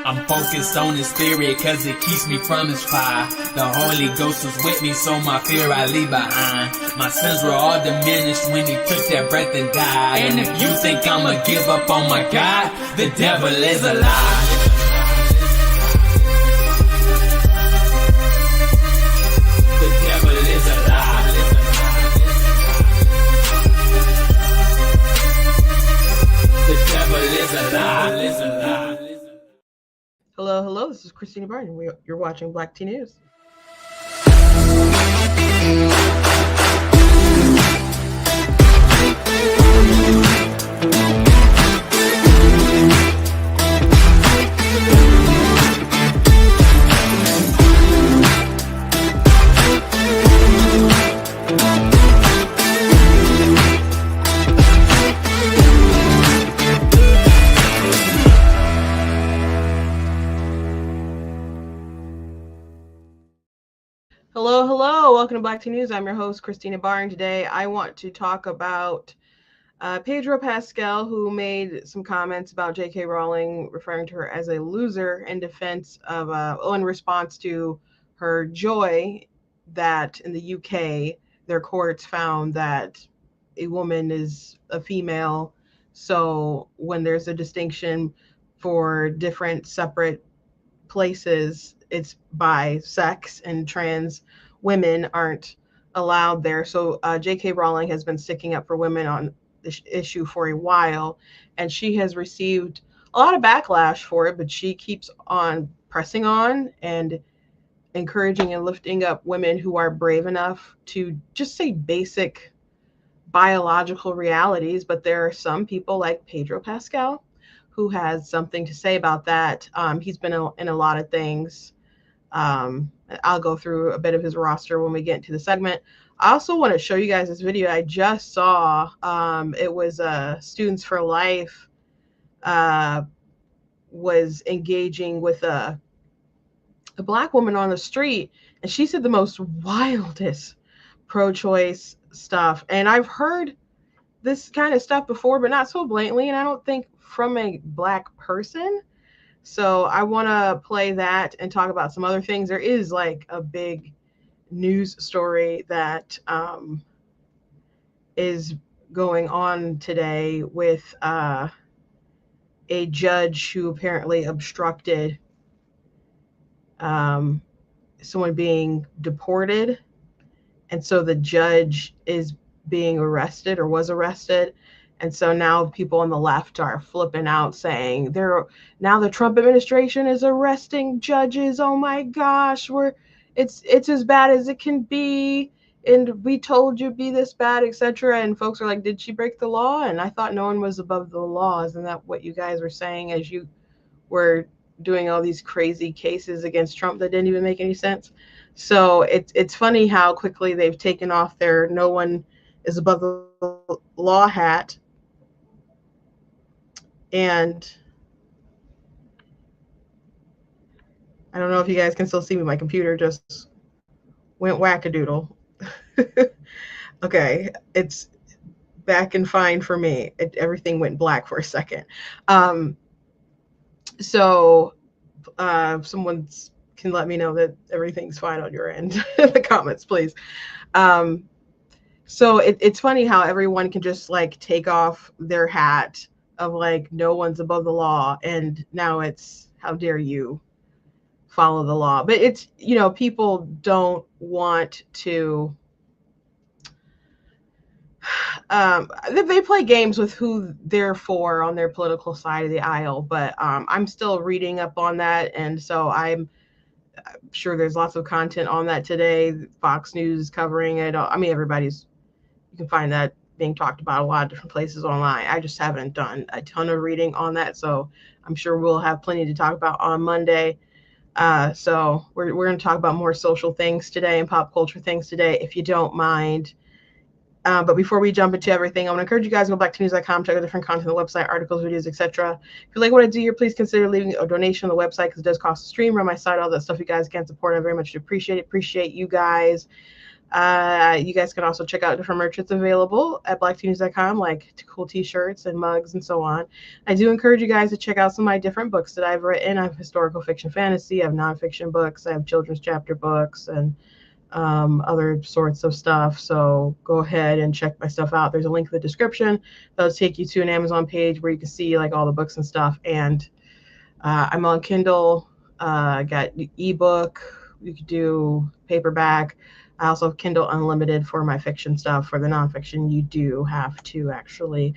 I'm focused on his spirit cause it keeps me from his fire. The Holy Ghost was with me, so my fear I leave behind. My sins were all diminished when he took that breath and died. And if you think I'ma give up on my God, the devil is a lie. The devil is a lie. The devil is a lie. Hello, hello. This is Christina Barton. You're watching Black Tea News. Hello, hello. Welcome to Black Tea News. I'm your host, Christina Barn. Today, I want to talk about Pedro Pascal, who made some comments about J.K. Rowling, referring to her as a loser in defense of, in response to her joy that in the UK, their courts found that a woman is a female. So when there's a distinction for different separate places, it's by sex, and trans women aren't allowed there. So J.K. Rowling has been sticking up for women on this issue for a while, and she has received a lot of backlash for it, but she keeps on pressing on and encouraging and lifting up women who are brave enough to just say basic biological realities. But there are some people like Pedro Pascal who has something to say about that. He's been in a lot of things. I'll go through a bit of his roster when we get into the segment. I also want to show you guys this video I just saw. It was Students for Life was engaging with a Black woman on the street, and she said the most wildest pro-choice stuff. And I've heard this kind of stuff before, but not so blatantly, and I don't think from a Black person. So I want to play that and talk about some other things. There is like a big news story that is going on today with a judge who apparently obstructed someone being deported. And so the judge is being arrested, or was arrested. And so now people on the left are flipping out, saying now the Trump administration is arresting judges. Oh my gosh, it's as bad as it can be, and we told you be this bad, etc. And folks are like, did she break the law? And I thought no one was above the law. Isn't that what you guys were saying as you were doing all these crazy cases against Trump that didn't even make any sense? So it's funny how quickly they've taken off their no one is above the law hat. And I don't know if you guys can still see me. My computer just went wackadoodle. Okay, it's back and fine for me. Everything went black for a second. So someone can let me know that everything's fine on your end in the comments, please. So it's funny how everyone can just like take off their hat of like no one's above the law, and now it's how dare you follow the law. But it's, people don't want to they play games with who they're for on their political side of the aisle. But I'm still reading up on that, and so I'm sure there's lots of content on that today. Fox News is covering it. I mean, you can find that being talked about a lot of different places online. I just haven't done a ton of reading on that, so I'm sure we'll have plenty to talk about on Monday. So we're going to talk about more social things today and pop culture things today, if you don't mind. But before we jump into everything, I want to encourage you guys to go back to news.com, check out different content on the website, articles, videos, etc. If you like what I do here, please consider leaving a donation on the website, because it does cost a stream, run my site, all that stuff you guys can support. I very much appreciate it. Appreciate you guys. You guys can also check out different merch that's available at blacktnews.com, like cool t-shirts and mugs and so on. I do encourage you guys to check out some of my different books that I've written. I have historical fiction fantasy, I have nonfiction books, I have children's chapter books, and other sorts of stuff. So go ahead and check my stuff out. There's a link in the description that'll take you to an Amazon page where you can see like all the books and stuff. And I'm on Kindle. I got ebook. You could do paperback. I also have Kindle Unlimited for my fiction stuff. For the nonfiction, you do have to actually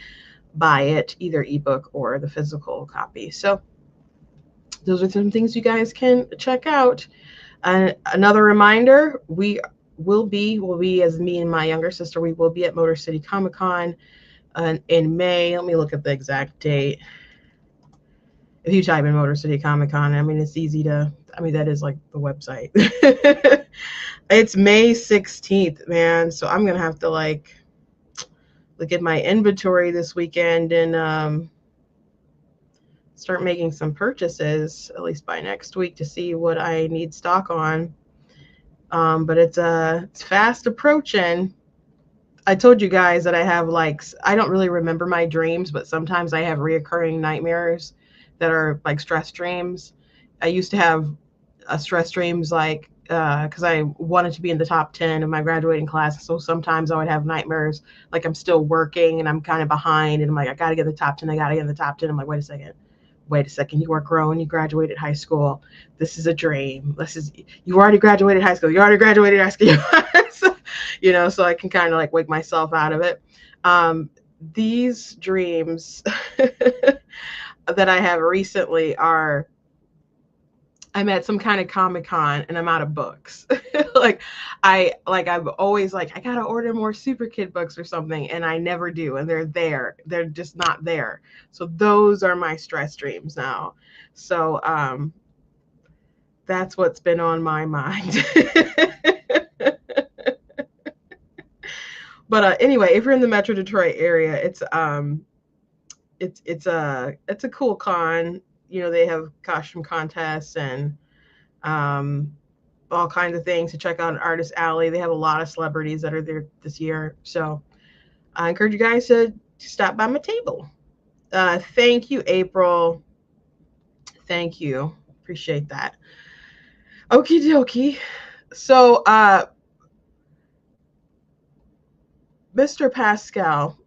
buy it, either ebook or the physical copy. So those are some things you guys can check out. Another reminder, we will be, as me and my younger sister, we will be at Motor City Comic Con in May. Let me look at the exact date. If you type in Motor City Comic Con, I mean, it's easy to, I mean, that is like the website. It's May 16th, man. So I'm going to have to like look at my inventory this weekend and start making some purchases, at least by next week, to see what I need stock on. But it's fast approaching. I told you guys that I have like, I don't really remember my dreams, but sometimes I have reoccurring nightmares that are like stress dreams. I used to have stress dreams like, because I wanted to be in the top 10 of my graduating class. So sometimes I would have nightmares like I'm still working and I'm kind of behind and I'm like, I got to get in the top 10. I got to get in the top 10. I'm like, wait a second. You are grown. You graduated high school. This is a dream. You already graduated high school. You know, so I can kind of like wake myself out of it. These dreams that I have recently are, I'm at some kind of Comic-Con and I'm out of books. I'm always like, I gotta order more Super Kid books or something, and I never do, and they're there. They're just not there. So those are my stress dreams now. So that's what's been on my mind. But anyway, if you're in the Metro Detroit area, it's a cool con. You know, they have costume contests and all kinds of things to check out an Artist Alley. They have a lot of celebrities that are there this year. So I encourage you guys to stop by my table. Thank you, April. Thank you. Appreciate that. Okie dokie. So Mr. Pascal,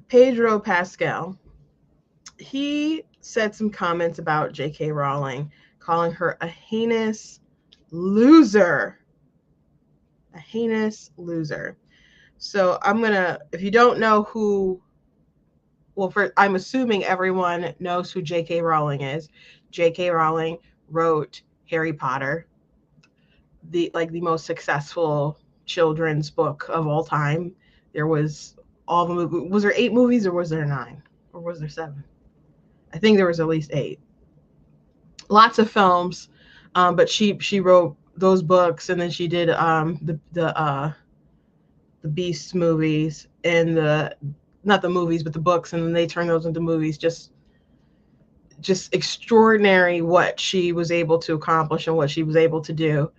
Pedro Pascal, he said some comments about J.K. Rowling, calling her a heinous loser. A heinous loser. So I'm going to, if you don't know who, I'm assuming everyone knows who J.K. Rowling is. J.K. Rowling wrote Harry Potter, the most successful children's book of all time. There was all the movies. Was there 8 movies or was there 9? Or was there 7? I think there was at least 8. Lots of films, but she wrote those books, and then she did the Beast movies and not the movies but the books, and then they turned those into movies. Just extraordinary what she was able to accomplish and what she was able to do.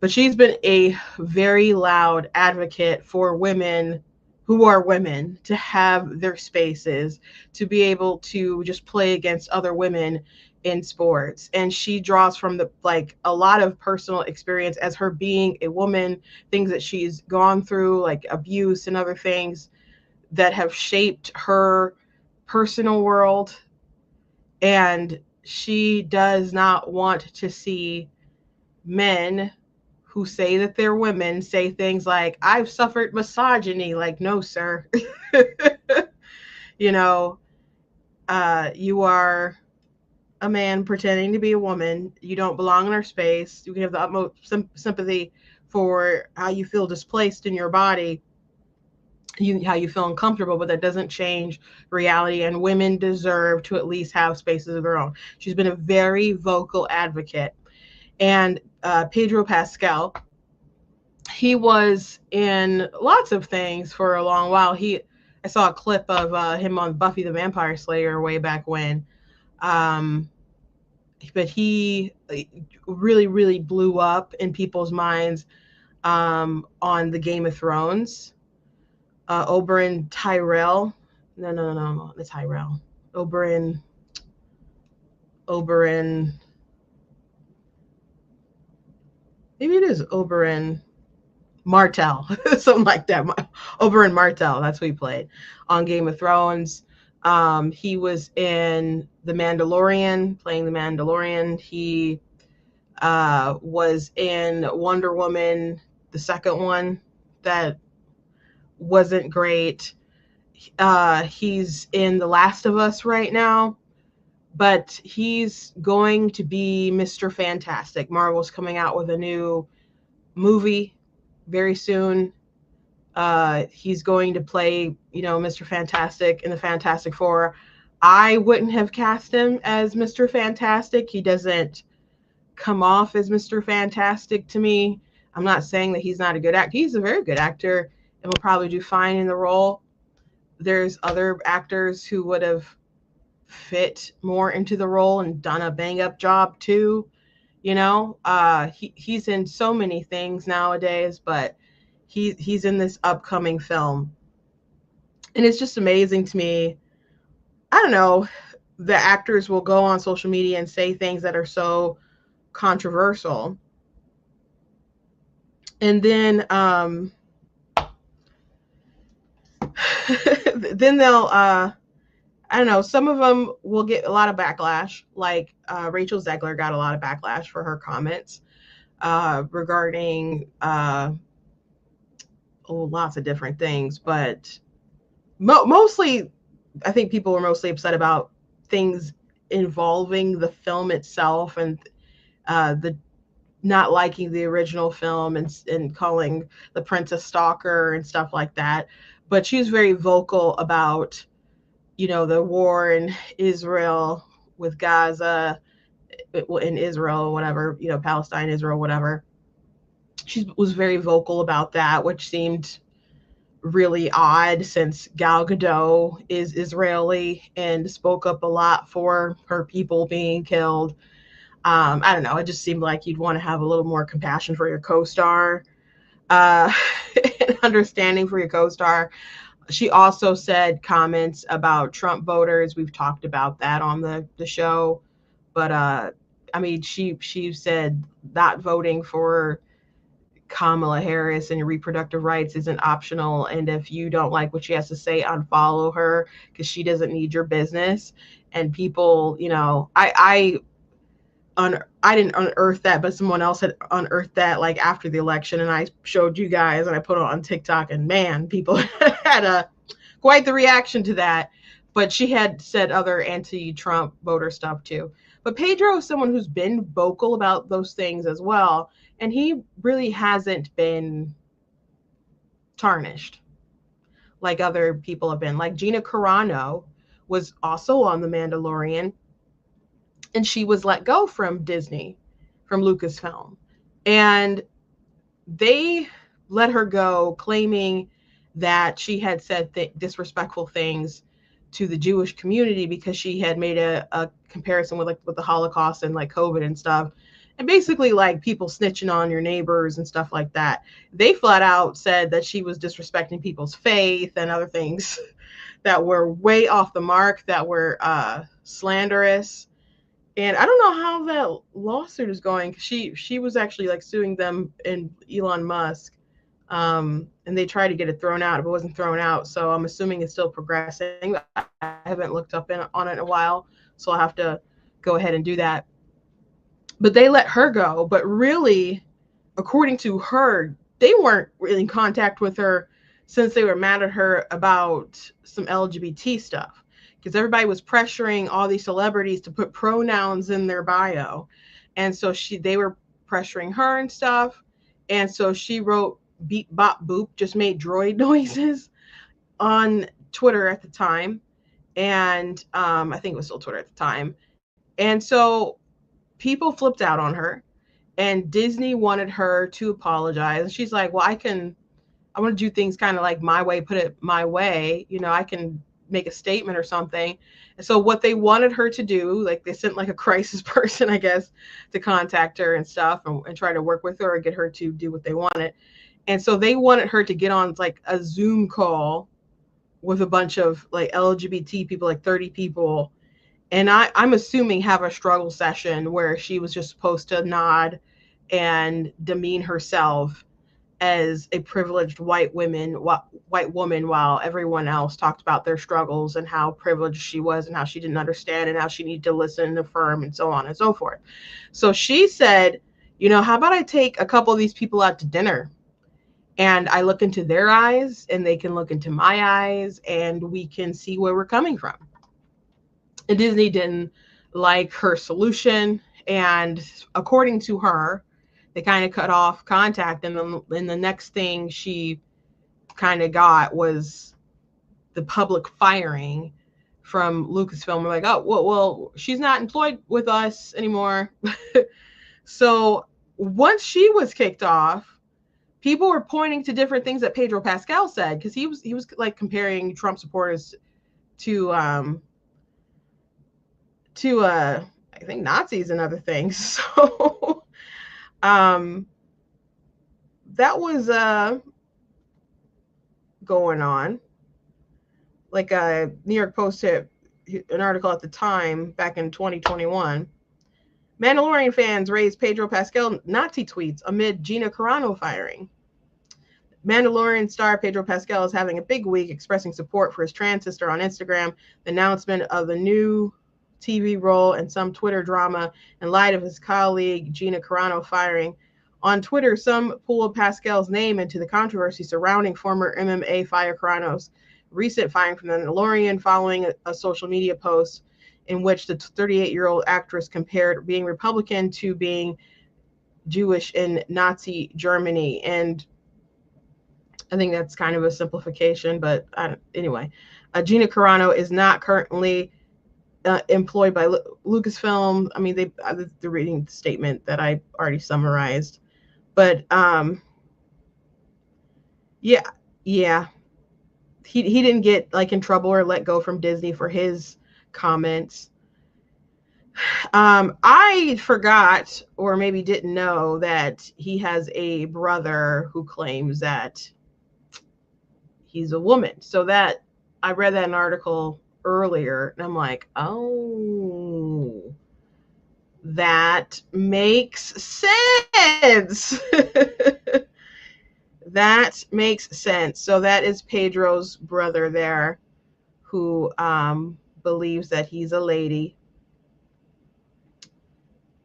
But she's been a very loud advocate for women who are women to have their spaces, to be able to just play against other women in sports. And she draws from a lot of personal experience as her being a woman, things that she's gone through, like abuse and other things that have shaped her personal world. And she does not want to see men who say that they're women say things like, I've suffered misogyny. Like, no, sir. You know, you are a man pretending to be a woman. You don't belong in our space. You can have the utmost sympathy for how you feel displaced in your body, how you feel uncomfortable, but that doesn't change reality. And women deserve to at least have spaces of their own. She's been a very vocal advocate. And Pedro Pascal, he was in lots of things for a long while. I saw a clip of him on Buffy the Vampire Slayer way back when. but he really, really blew up in people's minds on the Game of Thrones. Oberyn Tyrell. No, the Tyrell. Oberyn. Maybe it is Oberyn Martell, something like that. Oberyn Martell, that's who he played on Game of Thrones. He was in The Mandalorian, playing the Mandalorian. He was in Wonder Woman, the second one, that wasn't great. He's in The Last of Us right now, but he's going to be Mr. Fantastic. Marvel's coming out with a new movie very soon. He's going to play, Mr. Fantastic in the Fantastic Four. I wouldn't have cast him as Mr. Fantastic. He doesn't come off as Mr. Fantastic to me. I'm not saying that he's not a good actor. He's a very good actor and will probably do fine in the role. There's other actors who would have fit more into the role and done a bang up job too. He's in so many things nowadays, but he's in this upcoming film. And it's just amazing to me. I don't know, the actors will go on social media and say things that are so controversial. And then then they'll I don't know, some of them will get a lot of backlash. Like Rachel Zegler got a lot of backlash for her comments regarding lots of different things, but mostly I think people were mostly upset about things involving the film itself, and the not liking the original film, and calling the Princess Stalker and stuff like that. But she's very vocal about, the war in Israel with Gaza, in Israel, whatever, Palestine, Israel, whatever. She was very vocal about that, which seemed really odd since Gal Gadot is Israeli and spoke up a lot for her people being killed. I don't know. It just seemed like you'd want to have a little more compassion for your co-star, and understanding for your co-star. She also said comments about Trump voters. We've talked about that on the show, but I mean, she said not voting for Kamala Harris and your reproductive rights isn't optional, and if you don't like what she has to say, unfollow her because she doesn't need your business. And people, I didn't unearth that, but someone else had unearthed that like after the election, and I showed you guys and I put it on TikTok, and man, people had quite the reaction to that. But she had said other anti-Trump voter stuff too. But Pedro is someone who's been vocal about those things as well, and he really hasn't been tarnished like other people have been. Like Gina Carano was also on The Mandalorian, and she was let go from Disney, from Lucasfilm. And they let her go claiming that she had said disrespectful things to the Jewish community because she had made a comparison with the Holocaust and like COVID and stuff. And basically like people snitching on your neighbors and stuff like that. They flat out said that she was disrespecting people's faith and other things that were way off the mark, that were slanderous. And I don't know how that lawsuit is going. She was actually like suing them and Elon Musk. And they tried to get it thrown out, but it wasn't thrown out. So I'm assuming it's still progressing. I haven't looked up on it in a while, so I'll have to go ahead and do that. But they let her go. But really, according to her, they weren't really in contact with her since they were mad at her about some LGBT stuff. Because everybody was pressuring all these celebrities to put pronouns in their bio. And so they were pressuring her and stuff. And so she wrote beep, bop, boop, just made droid noises on Twitter at the time. And I think it was still Twitter at the time. And so people flipped out on her, and Disney wanted her to apologize. And she's like, well, I want to do things kind of like my way, put it my way. I can make a statement or something. And so what they wanted her to do, like they sent like a crisis person, I guess, to contact her and stuff, and try to work with her or get her to do what they wanted. And so they wanted her to get on like a Zoom call with a bunch of like LGBT people, like 30 people. And I'm assuming have a struggle session where she was just supposed to nod and demean herself as a privileged white woman while everyone else talked about their struggles and how privileged she was and how she didn't understand and how she needed to listen and affirm and so on and so forth. So she said, how about I take a couple of these people out to dinner and I look into their eyes and they can look into my eyes and we can see where we're coming from. And Disney didn't like her solution. And according to her, they kind of cut off contact. And then the next thing she kind of got was the public firing from Lucasfilm. We're like, oh, well, she's not employed with us anymore. So once she was kicked off, people were pointing to different things that Pedro Pascal said, because he was like comparing Trump supporters to I think Nazis and other things. So that was going on. Like New York Post had an article at the time back in 2021. Mandalorian fans raised Pedro Pascal Nazi tweets amid Gina Carano firing. Mandalorian star Pedro Pascal is having a big week, expressing support for his trans sister on Instagram. The announcement of the new TV role and some Twitter drama in light of his colleague Gina Carano firing. On Twitter, some pulled Pascal's name into the controversy surrounding former MMA fighter Carano's recent firing from the Mandalorian following a social media post in which the 38-year-old actress compared being Republican to being Jewish in Nazi Germany. And I think that's kind of a simplification, but anyway, Gina Carano is not currently employed by Lucasfilm. I mean, they're reading the statement that I already summarized, but yeah, he didn't get like in trouble or let go from Disney for his comments. I forgot or maybe didn't know that he has a brother who claims that he's a woman. So that I read that in an article earlier and I'm like, oh, that makes sense. That makes sense. So that is Pedro's brother there who believes that he's a lady.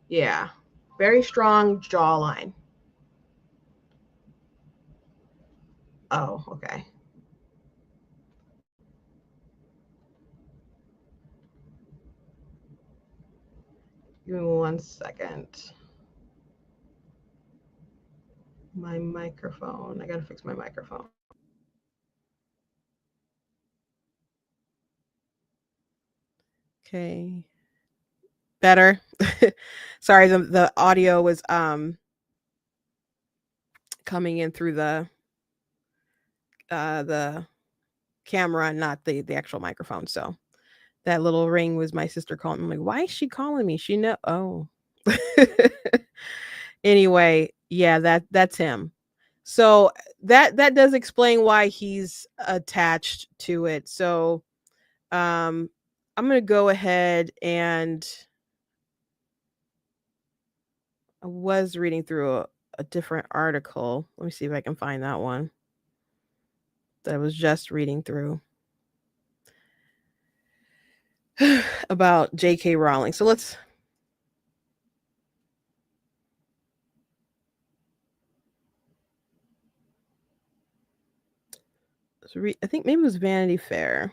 Yeah, very strong jawline. Oh, okay. Give me 1 second. My microphone. I gotta fix my microphone. Okay. Better. Sorry, the audio was coming in through the camera, not the actual microphone. So that little ring was my sister calling. I'm like, why is she calling me? She know. Oh. Anyway, yeah, that's him. So that does explain why he's attached to it. So I'm gonna go ahead and I was reading through a different article. Let me see if I can find that one that I was just reading through about J.K. Rowling. So let's read. I think maybe it was Vanity Fair.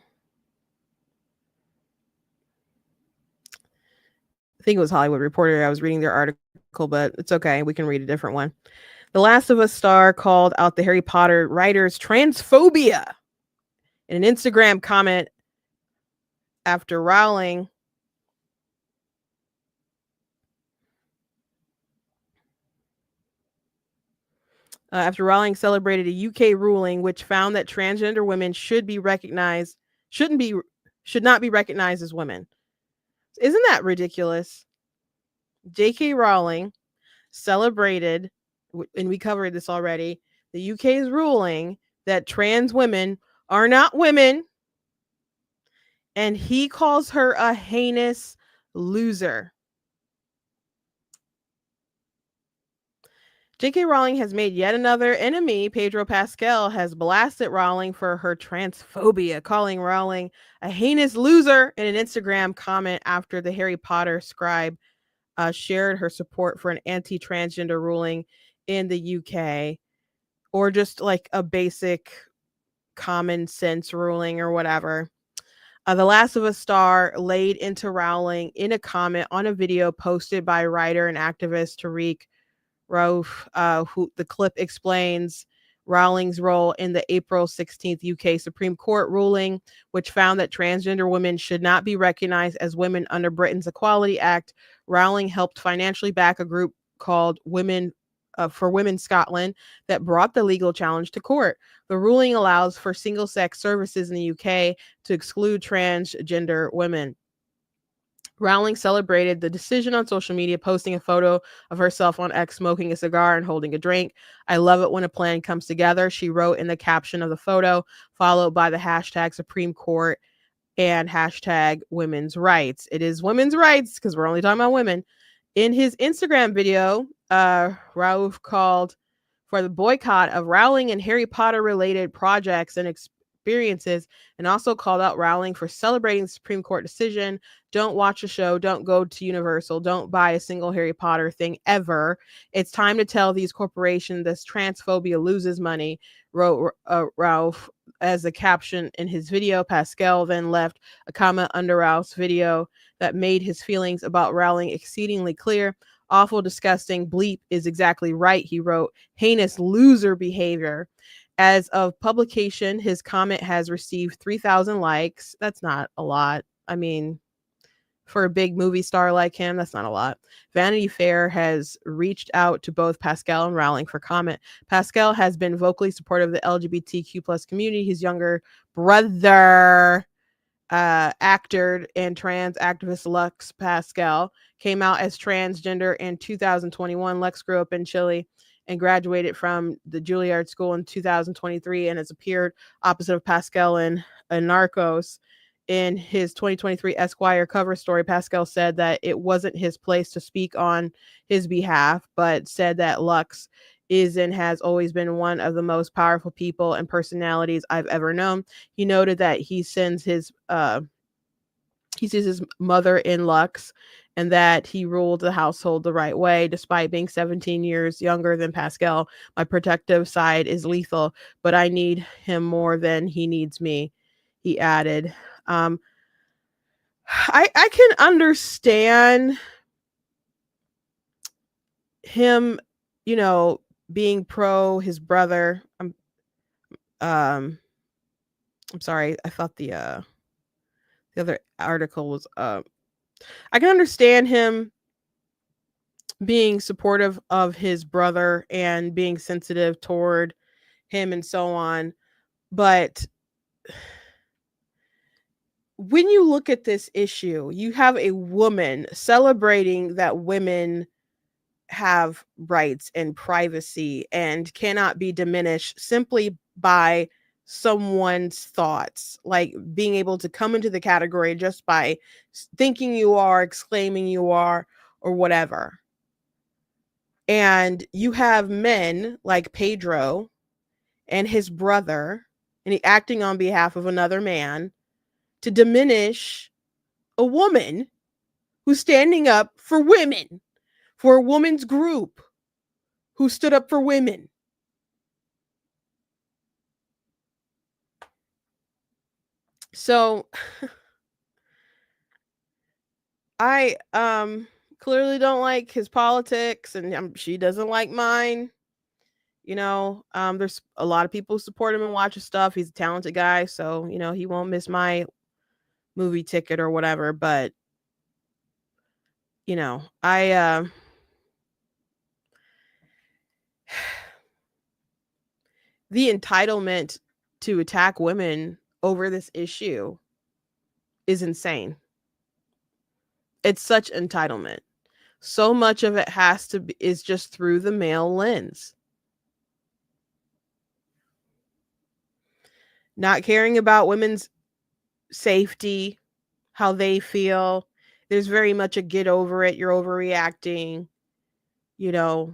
I think it was Hollywood Reporter. I was reading their article, but it's okay. We can read a different one. The Last of Us star called out the Harry Potter writer's transphobia in an Instagram comment after Rowling celebrated a UK ruling which found that transgender women should be recognized should not be recognized as women. Isn't that ridiculous? J.K. Rowling celebrated, and we covered this already, the UK's ruling that trans women are not women, and he calls her a heinous loser. J.K. Rowling has made yet another enemy. Pedro Pascal has blasted Rowling for her transphobia, calling Rowling a heinous loser in an Instagram comment after the Harry Potter scribe shared her support for an anti-transgender ruling in the UK, or just like a basic common sense ruling or whatever. The Last of Us star laid into Rowling in a comment on a video posted by writer and activist Tariq Rauf, who the clip explains Rowling's role in the April 16th UK Supreme Court ruling, which found that transgender women should not be recognized as women under Britain's Equality Act. Rowling helped financially back a group called Women for Women Scotland that brought the legal challenge to court. The ruling allows for single-sex services in the UK to exclude transgender women. Rowling celebrated the decision on social media, posting a photo of herself on X smoking a cigar and holding a drink. "I love it when a plan comes together," she wrote in the caption of the photo, followed by the hashtag Supreme Court and hashtag women's rights. It is women's rights because we're only talking about women. In his Instagram video, Rauf called for the boycott of Rowling and Harry Potter related projects and experiences, and also called out Rowling for celebrating the Supreme Court decision. "Don't watch a show, don't go to Universal, don't buy a single Harry Potter thing ever. It's time to tell these corporations this transphobia loses money," wrote Rauf as a caption in his video. Pascal then left a comment under Rauf's video that made his feelings about Rowling exceedingly clear. "Awful, disgusting, bleep is exactly right," he wrote. "Heinous loser behavior." As of publication, his comment has received 3,000 likes. That's not a lot. I mean, for a big movie star like him, that's not a lot. Vanity Fair has reached out to both Pascal and Rowling for comment. Pascal has been vocally supportive of the LGBTQ plus community. His younger brother, actor and trans activist Lux Pascal, came out as transgender in 2021. Lux grew up in Chile and graduated from the Juilliard School in 2023 and has appeared opposite of Pascal in Narcos. In his 2023 Esquire cover story, Pascal said that it wasn't his place to speak on his behalf, but said that Lux is and has always been one of the most powerful people and personalities I've ever known. He noted that he sees his mother in Lux and that he ruled the household the right way. "Despite being 17 years younger than Pascal, my protective side is lethal, but I need him more than he needs me," he added. I can understand him, being pro his brother. I'm sorry. I thought the other article was I can understand him being supportive of his brother and being sensitive toward him and so on. But when you look at this issue, you have a woman celebrating that women have rights and privacy and cannot be diminished simply by someone's thoughts, like being able to come into the category just by thinking you are, exclaiming you are, or whatever. And you have men like Pedro and his brother, and he acting on behalf of another man to diminish a woman who's standing up for women, for a woman's group who stood up for women. So I clearly don't like his politics, and she doesn't like mine. There's a lot of people who support him and watch his stuff. He's a talented guy, so he won't miss my movie ticket or whatever. But I the entitlement to attack women over this issue is insane. It's such entitlement. So much of it is just through the male lens. Not caring about women's safety, how they feel. There's very much a get over it, you're overreacting,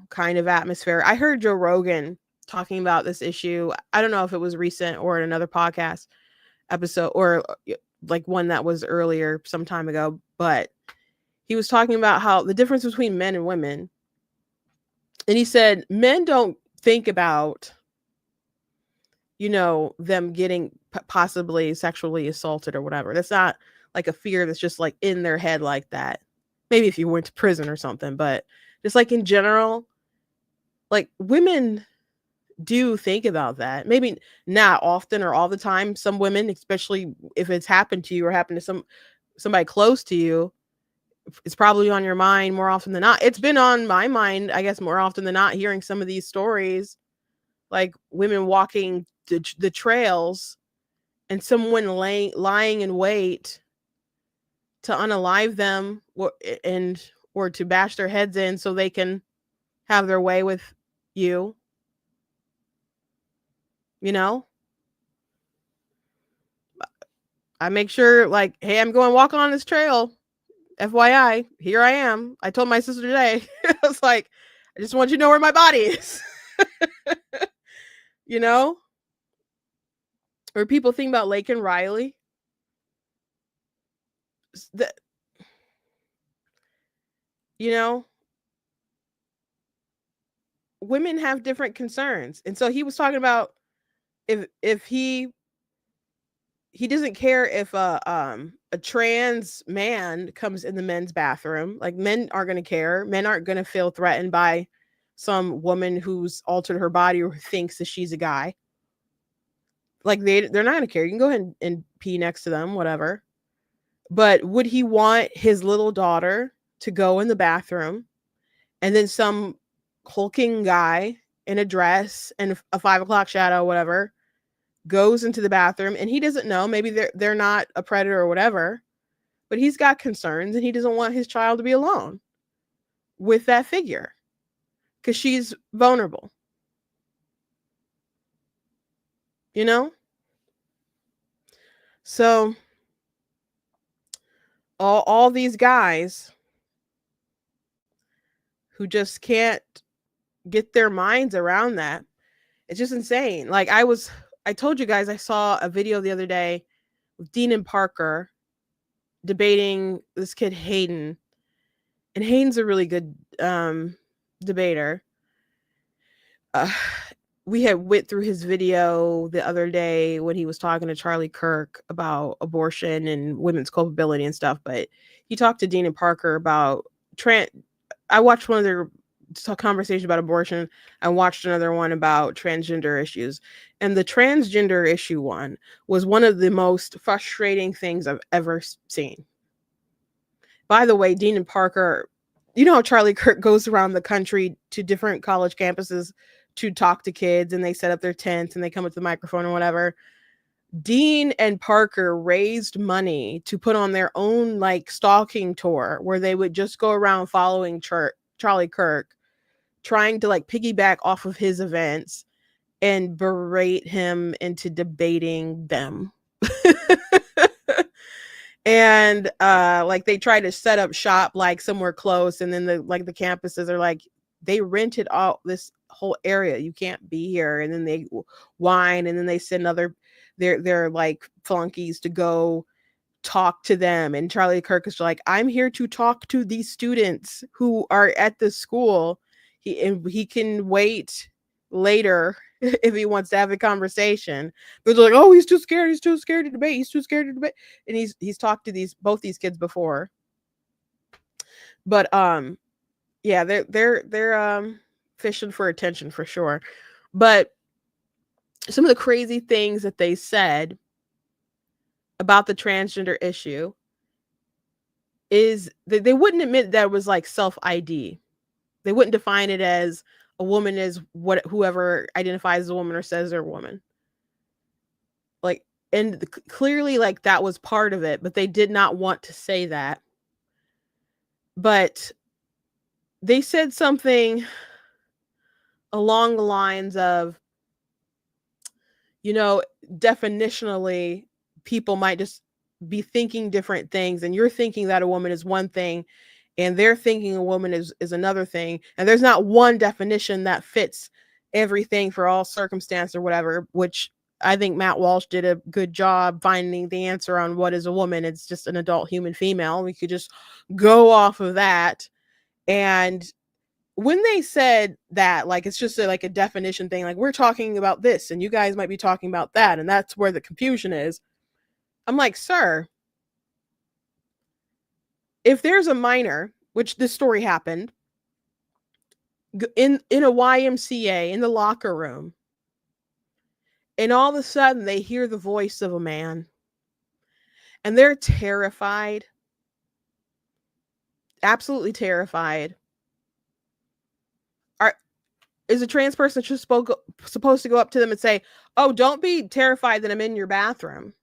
kind of atmosphere. I heard Joe Rogan talking about this issue. I don't know if it was recent or in another podcast episode or like one that was earlier some time ago, but he was talking about how the difference between men and women. And he said men don't think about them getting possibly sexually assaulted or whatever. That's not like a fear that's just like in their head like that. Maybe if you went to prison or something, but just like in general, like women do think about that. Maybe not often or all the time. Some women, especially if it's happened to you or happened to somebody close to you, it's probably on your mind more often than not. It's been on my mind, I guess, more often than not, hearing some of these stories, like women walking the trails and someone lying in wait to unalive them or to bash their heads in so they can have their way with you. I make sure, like, hey, I'm going walk on this trail. FYI, here I am. I told my sister today, I was like, I just want you to know where my body is. you know? Or people think about Lake and Riley. That, women have different concerns. And so he was talking about if he doesn't care if a trans man comes in the men's bathroom. Like, men aren't going to care. Men aren't going to feel threatened by some woman who's altered her body or thinks that she's a guy. Like, they're not going to care. You can go ahead and pee next to them, whatever. But would he want his little daughter to go in the bathroom and then some hulking guy in a dress and a 5 o'clock shadow, whatever, goes into the bathroom and he doesn't know, maybe they're not a predator or whatever, but he's got concerns and he doesn't want his child to be alone with that figure because she's vulnerable. So all these guys who just can't get their minds around that, it's just insane. Like, I told you guys I saw a video the other day with Dean and Parker debating this kid Hayden. And Hayden's a really good debater. We had went through his video the other day when he was talking to Charlie Kirk about abortion and women's culpability and stuff. But he talked to Dean and Parker about I watched one of their conversations about abortion. I watched another one about transgender issues. And the transgender issue one was one of the most frustrating things I've ever seen. By the way, Dean and Parker, you know how Charlie Kirk goes around the country to different college campuses to talk to kids, and they set up their tents and they come up to the microphone or whatever. Dean and Parker raised money to put on their own like stalking tour where they would just go around following Charlie Kirk, trying to like piggyback off of his events and berate him into debating them. And like they try to set up shop like somewhere close, and then the campuses are like, they rented out this whole area, you can't be here, and then they whine, and then they send their like flunkies to go talk to them, and Charlie Kirk is like, I'm here to talk to these students who are at the school. He can wait later if he wants to have a conversation. But they're like, oh, he's too scared to debate, and he's talked to both these kids before. But yeah, they're fishing for attention for sure. But some of the crazy things that they said about the transgender issue is that they wouldn't admit that it was like self-ID. They wouldn't define it as a woman is whoever identifies as a woman or says they're a woman. Like, And clearly, like, that was part of it, but they did not want to say that. But they said something along the lines of, you know, definitionally, people might just be thinking different things, and you're thinking that a woman is one thing, and they're thinking a woman is another thing, and there's not one definition that fits everything for all circumstance or whatever, which I think Matt Walsh did a good job finding the answer on what is a woman. It's just an adult human female. We could just go off of that. And when they said that, like, it's just like a definition thing, like, we're talking about this and you guys might be talking about that, and that's where the confusion is. I'm like, sir, if there's a minor, which this story happened in a YMCA in the locker room, and all of a sudden they hear the voice of a man and they're terrified, absolutely terrified, are is a trans person just supposed to go up to them and say, oh, don't be terrified that I'm in your bathroom?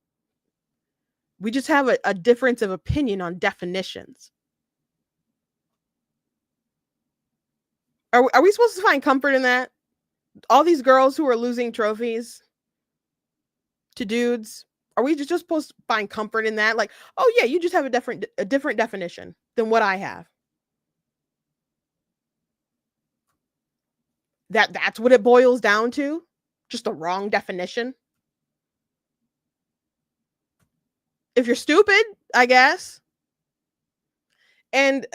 We just have a difference of opinion on definitions. Are we supposed to find comfort in that? All these girls who are losing trophies to dudes, are we just supposed to find comfort in that? Like, oh yeah, you just have a different definition than what I have. That's what it boils down to? Just the wrong definition? If you're stupid, I guess. And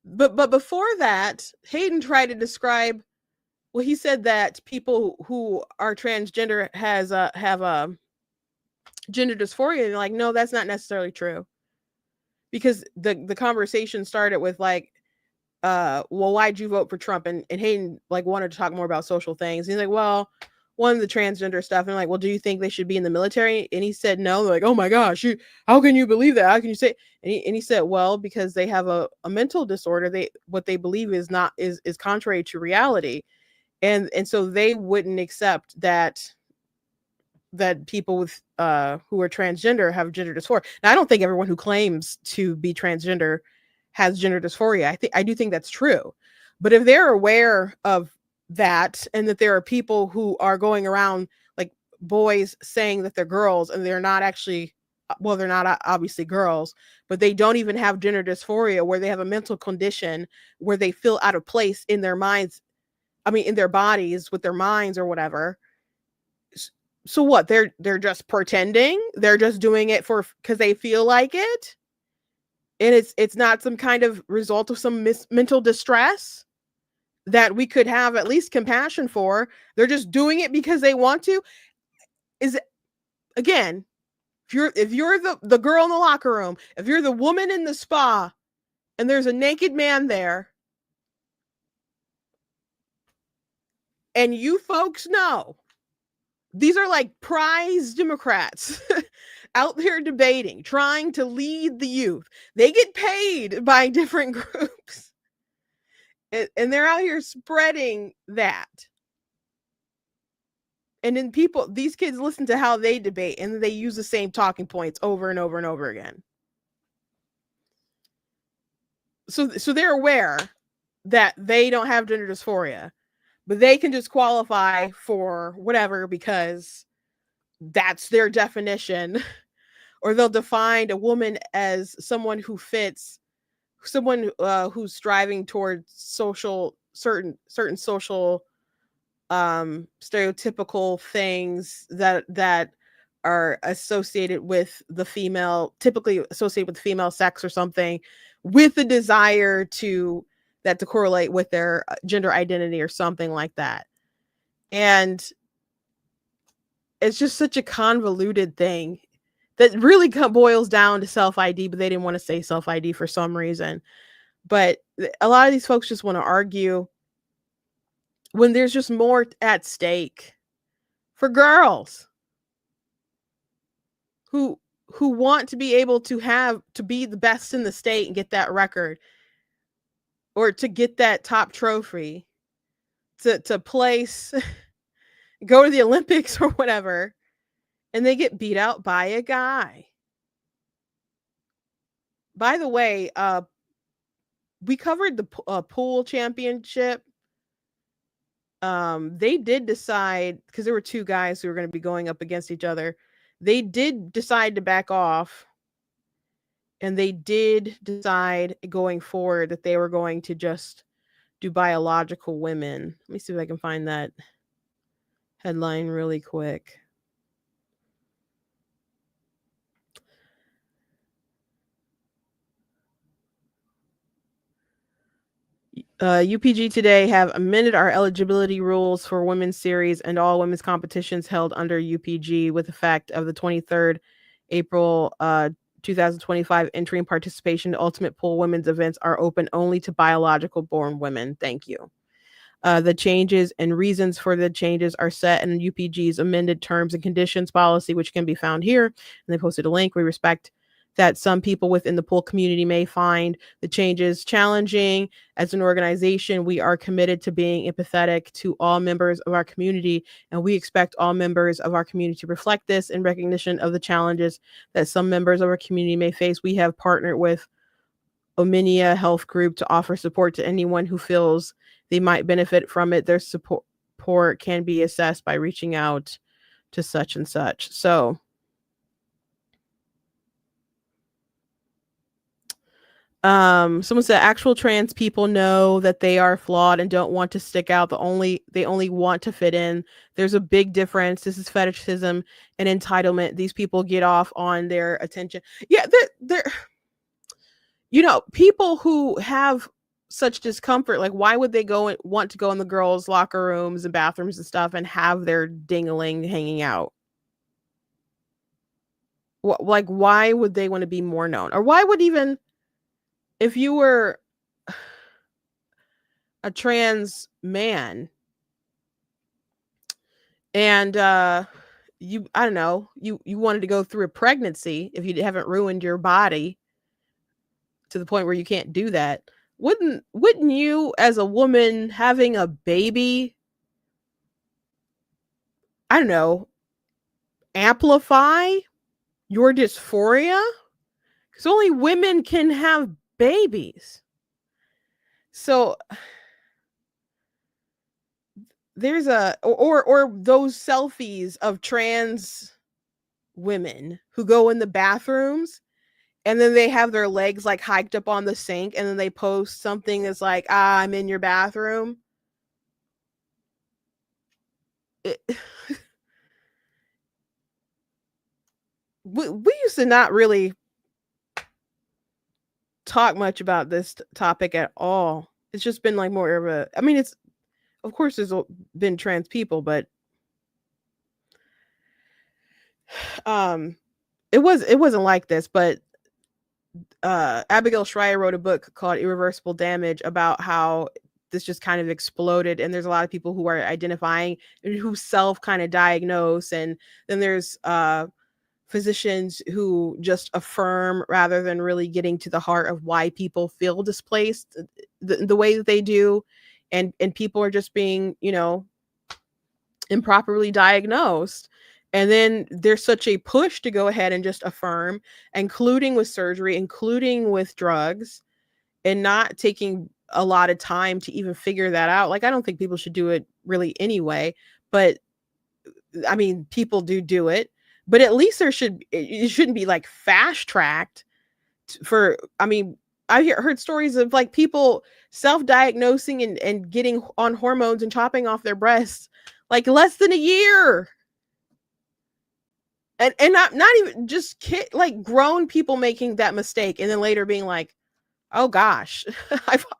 but before that, Hayden tried to describe, well, he said that people who are transgender have gender dysphoria, and like, no, that's not necessarily true. Because the conversation started with like, well, why'd you vote for Trump? And Hayden like wanted to talk more about social things. He's like, well, one of the transgender stuff. And like, well, do you think they should be in the military? And he said no. They're like, oh my gosh, how can you believe that? How can you say? And he said, well, because they have a mental disorder. What they believe is contrary to reality. And so they wouldn't accept that people with who are transgender have gender dysphoria. Now, I don't think everyone who claims to be transgender has gender dysphoria. I do think that's true. But if they're aware of that, and that there are people who are going around like boys saying that they're girls and they're not actually, well, they're not obviously girls, but they don't even have gender dysphoria, where they have a mental condition where they feel out of place in their minds, in their bodies with their minds or whatever. So what? They're just pretending? They're just doing it because they feel like it? And it's not some kind of result of some mental distress that we could have at least compassion for. They're just doing it because they want to. Is it, again, if you're the girl in the locker room, if you're the woman in the spa and there's a naked man there, and you folks know these are like prize Democrats out there debating, trying to lead the youth. They get paid by different groups. And they're out here spreading that. And then these kids listen to how they debate, and they use the same talking points over and over and over again. So they're aware that they don't have gender dysphoria, but they can just qualify for whatever because that's their definition. Or they'll define a woman as someone who fits, someone who's striving towards certain social stereotypical things that are associated with the female, typically associated with female sex or something, with the desire to correlate with their gender identity or something like that. And it's just such a convoluted thing that really boils down to self-ID, but they didn't want to say self-ID for some reason. But a lot of these folks just want to argue when there's just more at stake for girls who want to be able to be the best in the state and get that record, or to get that top trophy, to place, go to the Olympics or whatever. and they get beat out by a guy. By the way, we covered the pool championship. They did decide, because there were two guys who were going to be going up against each other. They did decide to back off, and they did decide going forward that they were going to just do biological women. Let me see if I can find that headline really quick. UPG today have amended our eligibility rules for women's series and all women's competitions held under UPG with effect of the 23rd April 2025. Entry and participation to Ultimate Pool women's events are open only to biological born women. Thank you. The changes and reasons for the changes are set in UPG's amended terms and conditions policy, which can be found here. And they posted a link. We respect that some people within the pool community may find the changes challenging. As an organization, we are committed to being empathetic to all members of our community, and we expect all members of our community to reflect this in recognition of the challenges that some members of our community may face. We have partnered with Ominia Health Group to offer support to anyone who feels they might benefit from it. Their support can be assessed by reaching out to such and such. So someone said actual trans people know that they are flawed and don't want to stick out. They only want to fit in. There's a big difference. This is fetishism and entitlement. These people get off on their attention. Yeah, they're people who have such discomfort, like why would they want to go in the girls' locker rooms and bathrooms and stuff and have their dingling hanging out? Like, why would they want to be more known? Or why would, even if you were a trans man and you, I don't know, you wanted to go through a pregnancy, if you haven't ruined your body to the point where you can't do that, wouldn't you, as a woman having a baby, I don't know, amplify your dysphoria? Because only women can have babies. So there's or those selfies of trans women who go in the bathrooms and then they have their legs like hiked up on the sink, and then they post something that's like, I'm in your bathroom. We used to not really talk much about this topic at all. It's just been like more of a, I mean, it's, of course there's been trans people, but it wasn't like this. But Abigail Schreier wrote a book called Irreversible Damage about how this just kind of exploded, and there's a lot of people who are identifying and who self kind of diagnose, and then there's physicians who just affirm rather than really getting to the heart of why people feel displaced the way that they do, and people are just being improperly diagnosed. And then there's such a push to go ahead and just affirm, including with surgery, including with drugs, and not taking a lot of time to even figure that out. Like, I don't think people should do it really anyway, but I mean, people do it, but at least it shouldn't be like fast tracked for, I mean, I heard stories of like people self-diagnosing and getting on hormones and chopping off their breasts like less than a year. And not even just like grown people making that mistake and then later being like, oh gosh,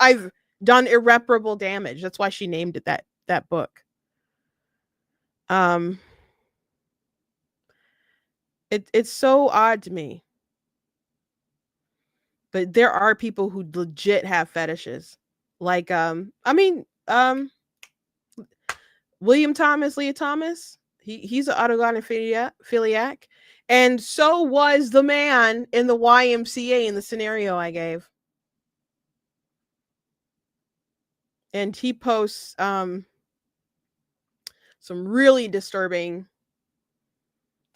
I've done irreparable damage. That's why she named it that book. It's so odd to me. But there are people who legit have fetishes. Like William Thomas, Leah Thomas, he's an autogynephiliac, and so was the man in the YMCA in the scenario I gave. And he posts some really disturbing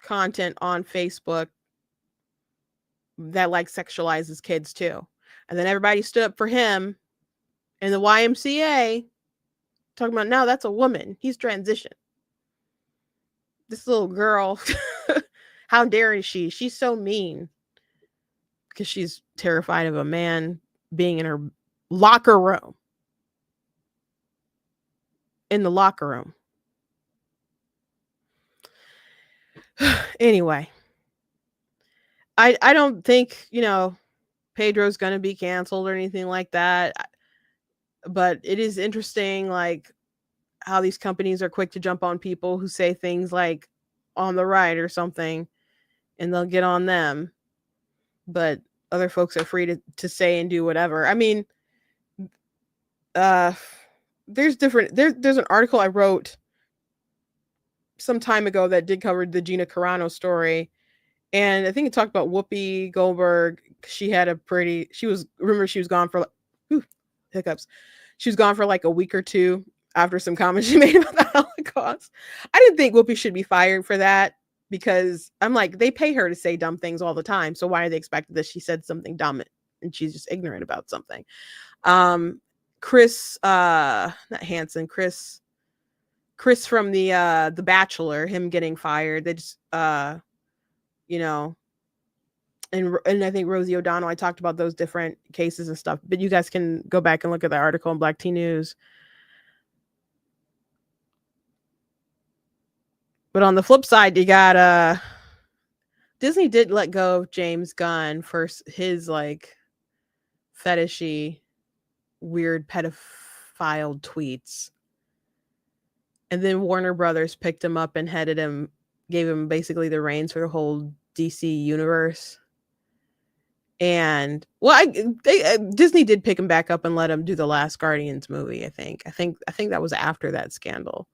content on Facebook that like sexualizes kids too. And then everybody stood up for him in the YMCA talking about, no, that's a woman. He's transitioned. This little girl, how dare she? She's so mean because she's terrified of a man being in her locker room. In the locker room. Anyway, I don't think, Pedro's going to be canceled or anything like that. But it is interesting, like, how these companies are quick to jump on people who say things like on the right or something, and they'll get on them. But other folks are free to say and do whatever. I mean, there's an article I wrote some time ago that did cover the Gina Carano story. And I think it talked about Whoopi Goldberg. She was gone for hiccups. She was gone for like a week or two after some comments she made about the Holocaust. I didn't think Whoopi should be fired for that because I'm like, they pay her to say dumb things all the time. So why are they expecting that she said something dumb and she's just ignorant about something? Chris, not Hansen, Chris from the Bachelor, him getting fired. They just, and I think Rosie O'Donnell, I talked about those different cases and stuff, but you guys can go back and look at the article in Black Tea News. But on the flip side, you got Disney did let go of James Gunn for his like fetishy, weird pedophile tweets. And then Warner Brothers picked him up and gave him basically the reins for the whole DC universe. And Disney did pick him back up and let him do the last Guardians movie. I think that was after that scandal.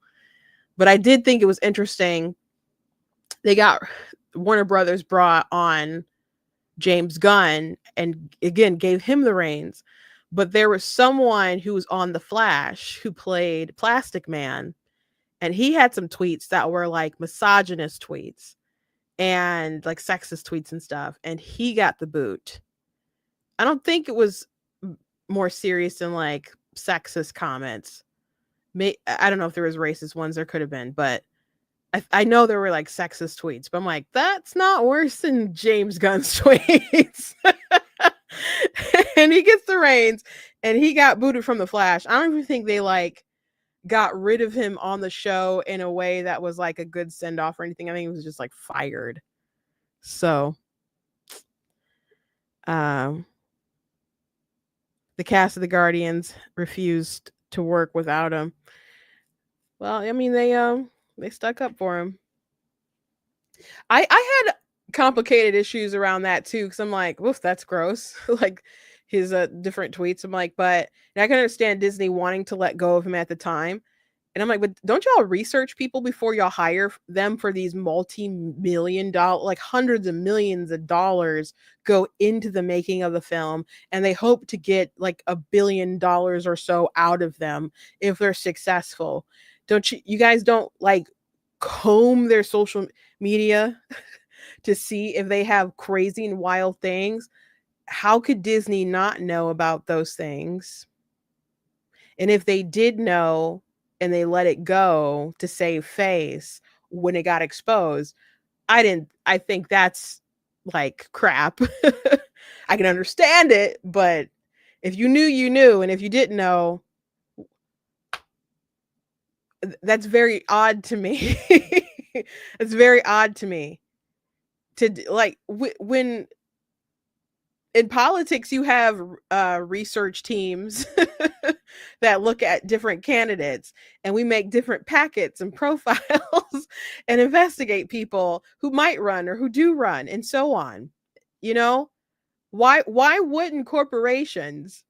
But I did think it was interesting. They got Warner Brothers brought on James Gunn and again gave him the reins. But there was someone who was on The Flash who played Plastic Man, and he had some tweets that were like misogynist tweets and like sexist tweets and stuff, and he got the boot. I don't think it was more serious than like sexist comments. I don't know if there was racist ones, there could have been, but I know there were like sexist tweets, but I'm like, that's not worse than James Gunn's tweets. And he gets the reins and he got booted from The Flash. I don't even think they like got rid of him on the show in a way that was like a good send off or anything. I think it was just like fired. So, the cast of the Guardians refused to work without him. Well, I mean, they stuck up for him. I had complicated issues around that too, because I'm like, woof, that's gross. Like his different tweets. I'm like, but I can understand Disney wanting to let go of him at the time. And I'm like, but don't y'all research people before y'all hire them for these multi-million-dollar, like hundreds of millions of dollars go into the making of the film, and they hope to get like $1 billion or so out of them if they're successful. Don't you guys don't like comb their social media to see if they have crazy and wild things? How could Disney not know about those things? And if they did know and they let it go to save face when it got exposed, I think that's like crap. I can understand it, but if you knew, you knew. And if you didn't know, that's very odd to me. It's very odd to me to like when in politics you have research teams that look at different candidates, and we make different packets and profiles and investigate people who might run or who do run and so on. Why wouldn't corporations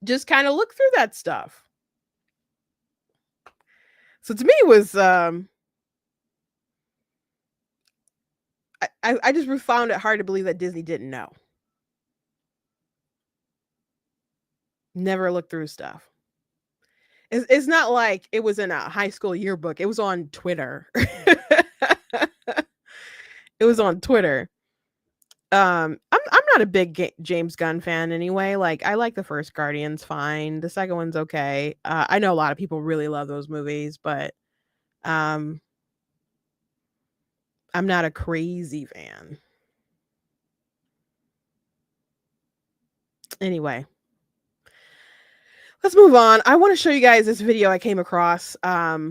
just kind of look through that stuff? So to me it was I just found it hard to believe that Disney didn't know. Never looked through stuff. It's not like it was in a high school yearbook. It was on Twitter. It was on Twitter. I'm not a big James Gunn fan anyway. Like I like the first Guardians fine. The second one's okay. I know a lot of people really love those movies, but um I'm not a crazy fan. Anyway, let's move on. I want to show you guys this video I came across. I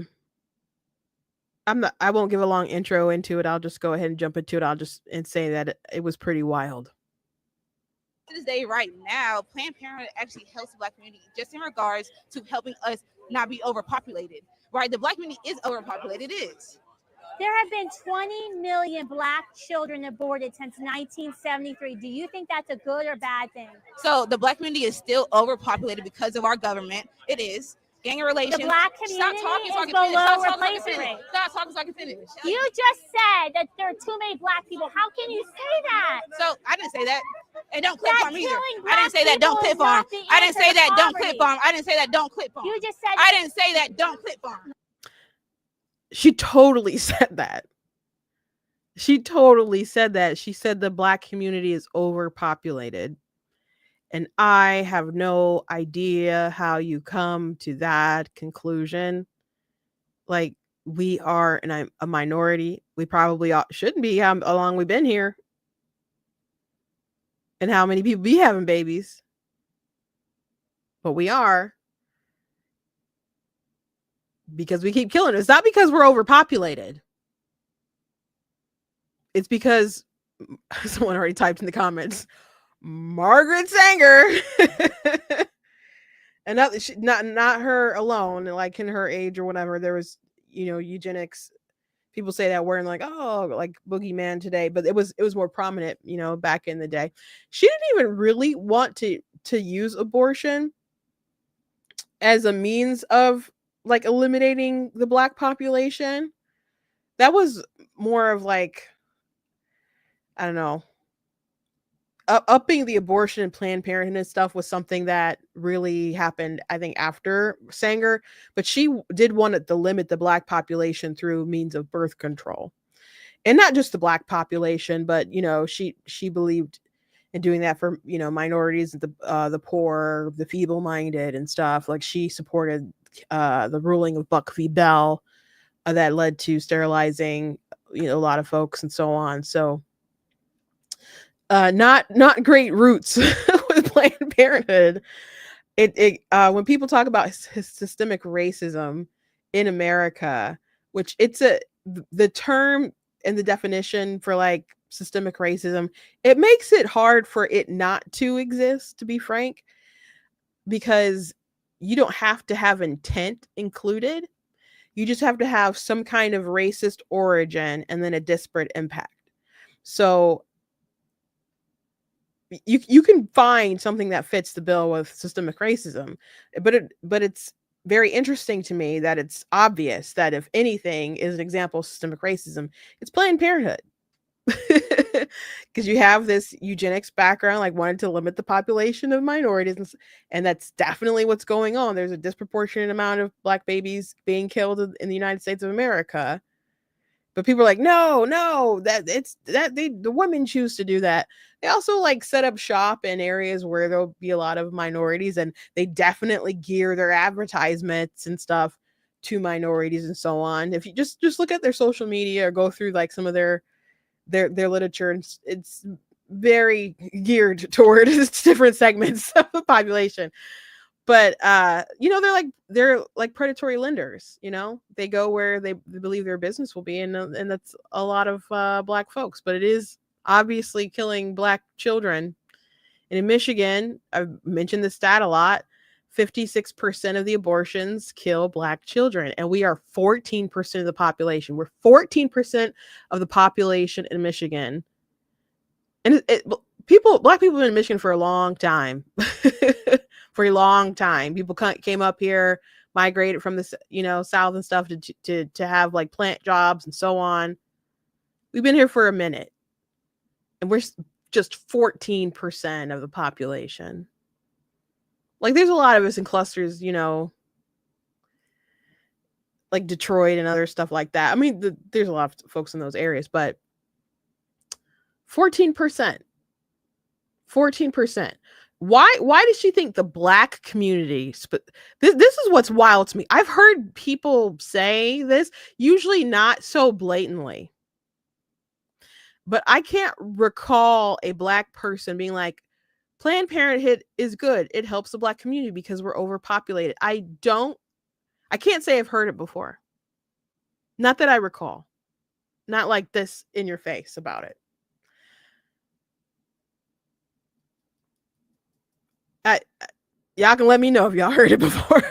won't give a long intro into it. I'll just go ahead and jump into it. I'll just and say that it was pretty wild. To this day, right now, Planned Parenthood actually helps the Black community just in regards to helping us not be overpopulated. Right, the Black community is overpopulated. It is. There have been 20 million Black children aborted since 1973. Do you think that's a good or bad thing? So the Black community is still overpopulated because of our government. It is. Gang relations. The Black community is below replacement rate. Stop talking so I can finish. You just said that there are too many Black people. How can you say that? So I didn't say that. And don't clip That farm either. killing I didn't say that. Don't clip farm. I didn't say that. Don't clip farm. I didn't say that. Don't clip farm. You just said I didn't say that. Don't clip farm. She totally said that. She totally said that. She said the Black community is overpopulated. And I have no idea how you come to that conclusion. Like, we are a minority. We probably shouldn't be how long we've been here. And how many people be having babies. But we are. Because we keep killing it. It's not because we're overpopulated. It's because someone already typed in the comments, Margaret Sanger. And not her alone, like in her age or whatever. There was, eugenics. People say that word like, oh, like boogeyman today, but it was more prominent, back in the day. She didn't even really want to use abortion as a means of like eliminating the Black population. That was more of like, I don't know, upping the abortion and Planned Parenthood and stuff was something that really happened, I think, after Sanger. But she did want to limit the Black population through means of birth control. And not just the Black population, but, she believed in doing that for, minorities, the poor, the feeble-minded and stuff. Like she supported the ruling of Buck v. Bell that led to sterilizing, a lot of folks and so on. So not great roots with Planned Parenthood. It when people talk about systemic racism in America, which the term and the definition for like systemic racism, it makes it hard for it not to exist, to be frank, because you don't have to have intent included. You just have to have some kind of racist origin and then a disparate impact. So you can find something that fits the bill with systemic racism, but it's very interesting to me that it's obvious that if anything is an example of systemic racism, it's Planned Parenthood. Because you have this eugenics background, like wanted to limit the population of minorities, and that's definitely what's going on. There's a disproportionate amount of Black babies being killed in the United States of America. But people are like, no, the women choose to do that. They also like set up shop in areas where there'll be a lot of minorities, and they definitely gear their advertisements and stuff to minorities and so on. If you just look at their social media or go through like some of their literature, and it's very geared toward different segments of the population. But they're like predatory lenders. They go where they believe their business will be, and that's a lot of Black folks. But it is obviously killing Black children. And in Michigan, I've mentioned the stat a lot. 56% of the abortions kill Black children, and we are 14% of the population. We're 14% of the population in Michigan, and Black people have been in Michigan for a long time. For a long time, people came up here, migrated from the South and stuff to have like plant jobs and so on. We've been here for a minute, and we're just 14% of the population. Like there's a lot of us in clusters, like Detroit and other stuff like that. I mean, there's a lot of folks in those areas, but 14%. 14%. Why does she think the black community this is what's wild to me. I've heard people say this, usually not so blatantly. But I can't recall a black person being like, Planned Parenthood is good. It helps the black community because we're overpopulated. I can't say I've heard it before. Not that I recall. Not like this in your face about it. Y'all can let me know if y'all heard it before.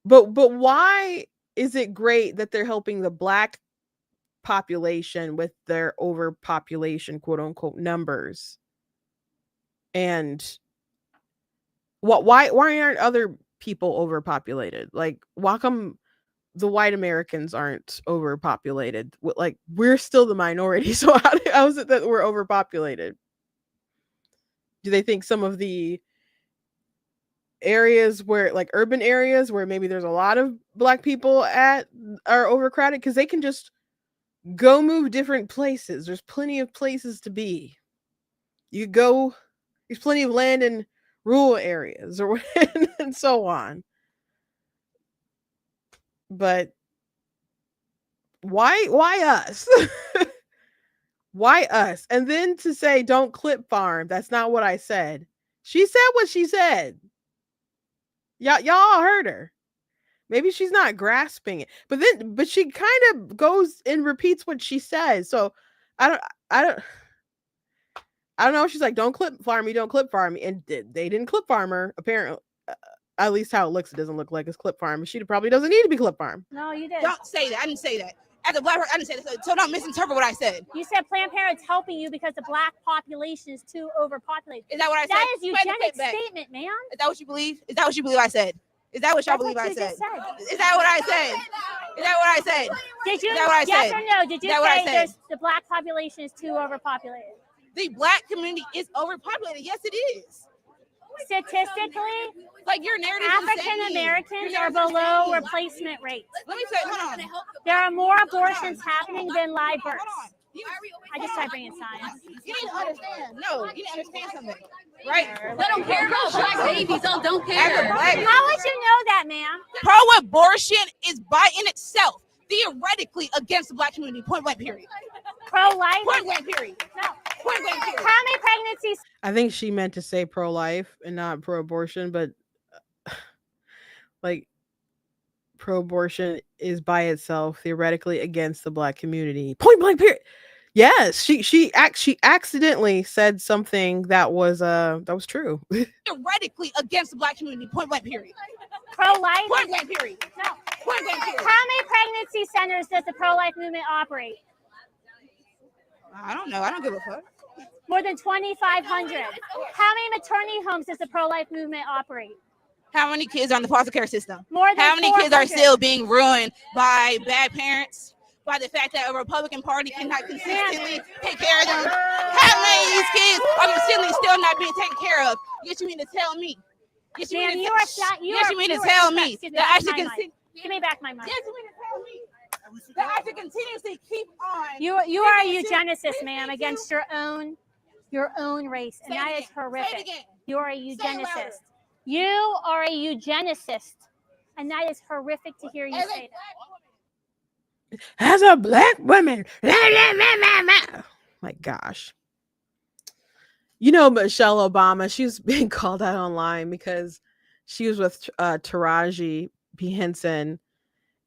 but why is it great that they're helping the black population with their overpopulation, quote unquote, numbers? And why aren't other people overpopulated? Like, why come the white Americans aren't overpopulated? Like, we're still the minority, so how is it that we're overpopulated? Do they think some of the areas where, like urban areas where maybe there's a lot of black people are overcrowded? Because they can just go move different places. There's plenty of places to be. You go, there's plenty of land in rural areas or and so on. But why us? Why us? And then to say don't clip farm, that's not what I said. She said what she said. Y'all heard her. Maybe she's not grasping it. But she kind of goes and repeats what she says. So I don't know. She's like, don't clip farm me, don't clip farm me. And they didn't clip farm her, apparently. At least how it looks, it doesn't look like it's clip farm. She probably doesn't need to be clip farm. No, you didn't. Don't say that. I didn't say that. As a black person, I didn't say that. So don't misinterpret what I said. You said Planned Parenthood's helping you because the black population is too overpopulated. Is that what I said? That is eugenic statement, ma'am. Is that what you believe? Is that what you believe I said? Is that what y'all believe I said? Is that what I said? Is that what I said? Did you? Is that what I yes said? or no? Did you Is that what I say said? the black population is too overpopulated? The black community is overpopulated. Yes, it is. Statistically, like your narrative. African Americans are below replacement rates. Let me say, hold on. There are more abortions happening than live births. I just tried bringing science. You need to understand. No, you need to understand something, right? They don't care about black babies. Don't care. How would you know that, ma'am? Pro-abortion is by in itself theoretically against the black community. Point blank. Period. Pro-life. Point blank. Period. No. Point blank. Period. How many pregnancies? I think she meant to say pro-life and not pro-abortion, but like pro-abortion is by itself theoretically against the black community. Point blank. Period. Yes, she accidentally said something that was true. Theoretically against the black community. Point blank. Period. Pro-life. Point blank. Period. No. Point blank. Period. How many pregnancy centers does the pro-life movement operate? I don't know. I don't give a fuck. More than 2,500. How many maternity homes does the pro-life movement operate? How many kids are in the foster care system? More than How many 400. kids are still being ruined by bad parents? By the fact that a Republican Party cannot consistently take care of them? How many of these kids are consistently still not being taken care of? Yes, you mean to tell me? Yes, you Ma'am, mean you to tell me that I should continue? Give me back my mic. Yes, you mean to tell me that I should continuously keep on? You are a eugenicist, ma'am, against your own race, and that is horrific. You are a eugenicist. You are a eugenicist, and that is horrific to hear you say that. As a black woman, my gosh. You know, Michelle Obama, she's being called out online because she was with Taraji P. Henson,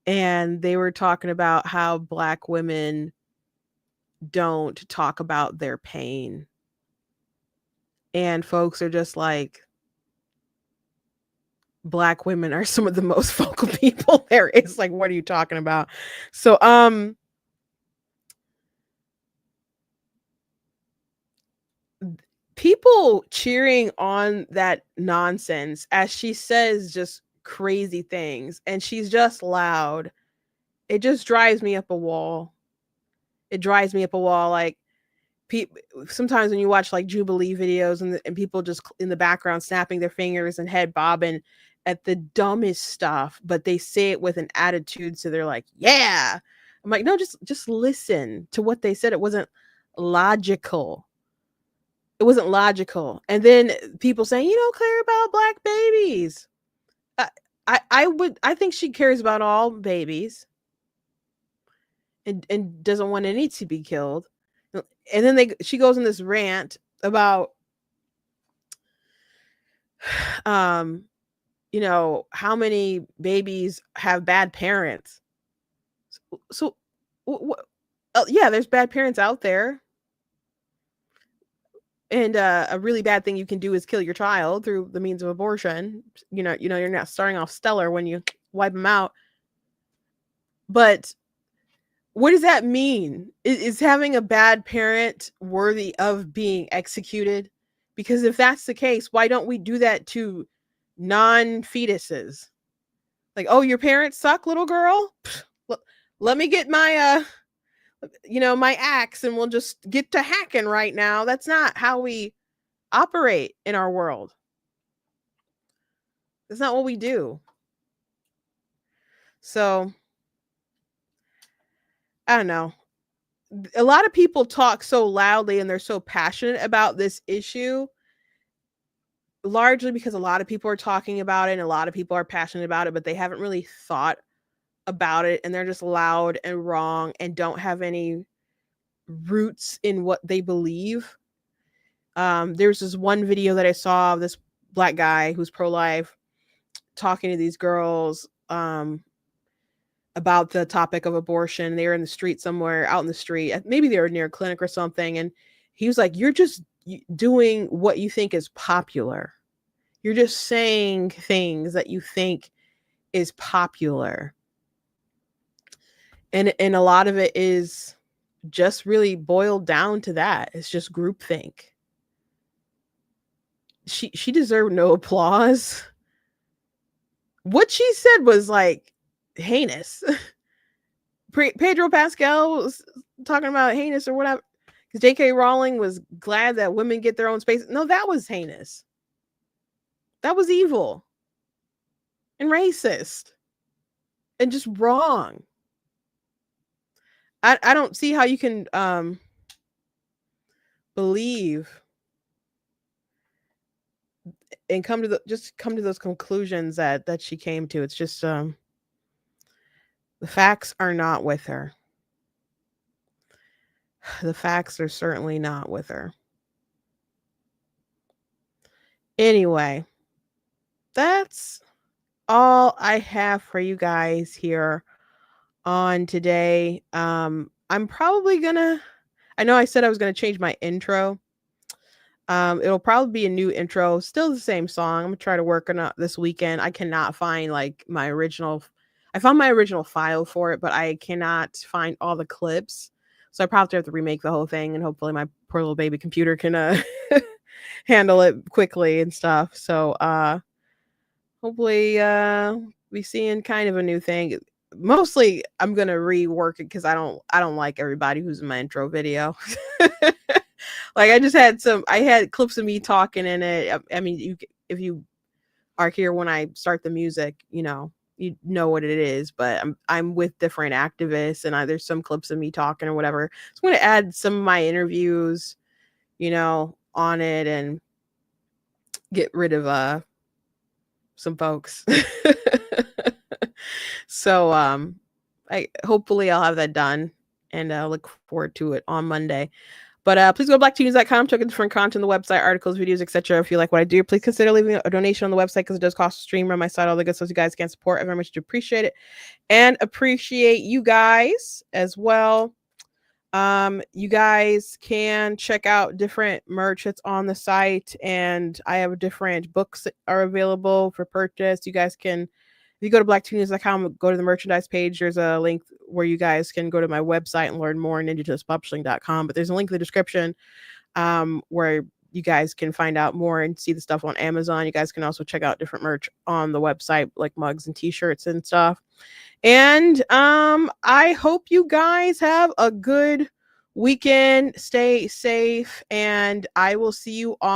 and they were talking about how black women don't talk about their pain. And folks are just like, black women are some of the most vocal people there is. Like, what are you talking about? So, people cheering on that nonsense as she says just crazy things, and she's just loud. It just drives me up a wall. It drives me up a wall. Like, sometimes when you watch like Jubilee videos and people just in the background snapping their fingers and head bobbing at the dumbest stuff, but they say it with an attitude, so they're like, yeah. I'm like, no, just listen to what they said. It wasn't logical. It wasn't logical. And then people saying, you don't care about black babies. I think she cares about all babies and doesn't want any to be killed. And then she goes in this rant about you know, how many babies have bad parents. So yeah, there's bad parents out there. And a really bad thing you can do is kill your child through the means of abortion. You know, you're not starting off stellar when you wipe them out. But what does that mean? Is having a bad parent worthy of being executed? Because if that's the case, why don't we do that to non-fetuses? Like, oh, your parents suck, little girl? Let me get my my axe and we'll just get to hacking right now. That's not how we operate in our world. That's not what we do. So I don't know. A lot of people talk so loudly and they're so passionate about this issue, largely because a lot of people are talking about it and a lot of people are passionate about it, but they haven't really thought about it, and they're just loud and wrong and don't have any roots in what they believe. There's this one video that I saw of this black guy who's pro-life talking to these girls about the topic of abortion. They were in the street somewhere, out in the street. Maybe they were near a clinic or something. And he was like, you're just doing what you think is popular. You're just saying things that you think is popular. And a lot of it is just really boiled down to that. It's just groupthink. She deserved no applause. What she said was like heinous. Pedro Pascal was talking about heinous or whatever, because J.K. Rowling was glad that women get their own space. No, that was heinous. That was evil and racist and just wrong. I don't see how you can believe and come to those conclusions that she came to. It's just the facts are not with her. The facts are certainly not with her. Anyway, that's all I have for you guys here on today. I'm probably gonna, I know I said I was gonna change my intro. It'll probably be a new intro, still the same song. I'm gonna try to work on it this weekend. I cannot find like my original. I found my original file for it, but I cannot find all the clips. So I probably have to remake the whole thing, and hopefully my poor little baby computer can handle it quickly and stuff. So hopefully we seeing kind of a new thing. Mostly I'm gonna rework it because I don't like everybody who's in my intro video. Like I had clips of me talking in it. I mean, if you are here when I start the music, you know what it is, but I'm with different activists, and there's some clips of me talking or whatever. So I'm going to add some of my interviews, on it, and get rid of some folks. So hopefully I'll have that done, and I look forward to it on Monday. But please go to blacktonews.com, check out different content on the website, articles, videos, etc. If you like what I do, please consider leaving a donation on the website, because it does cost to stream, run my site, all the good stuff you guys can support. I very much do appreciate it, and appreciate you guys as well. You guys can check out different merch that's on the site, and I have different books that are available for purchase. You guys can, if you go to blacktonews.com, go to the merchandise page. There's a link where you guys can go to my website and learn more, ninjatoastpublishing.com. But there's a link in the description where you guys can find out more and see the stuff on Amazon. You guys can also check out different merch on the website, like mugs and t-shirts and stuff. And I hope you guys have a good weekend. Stay safe, and I will see you on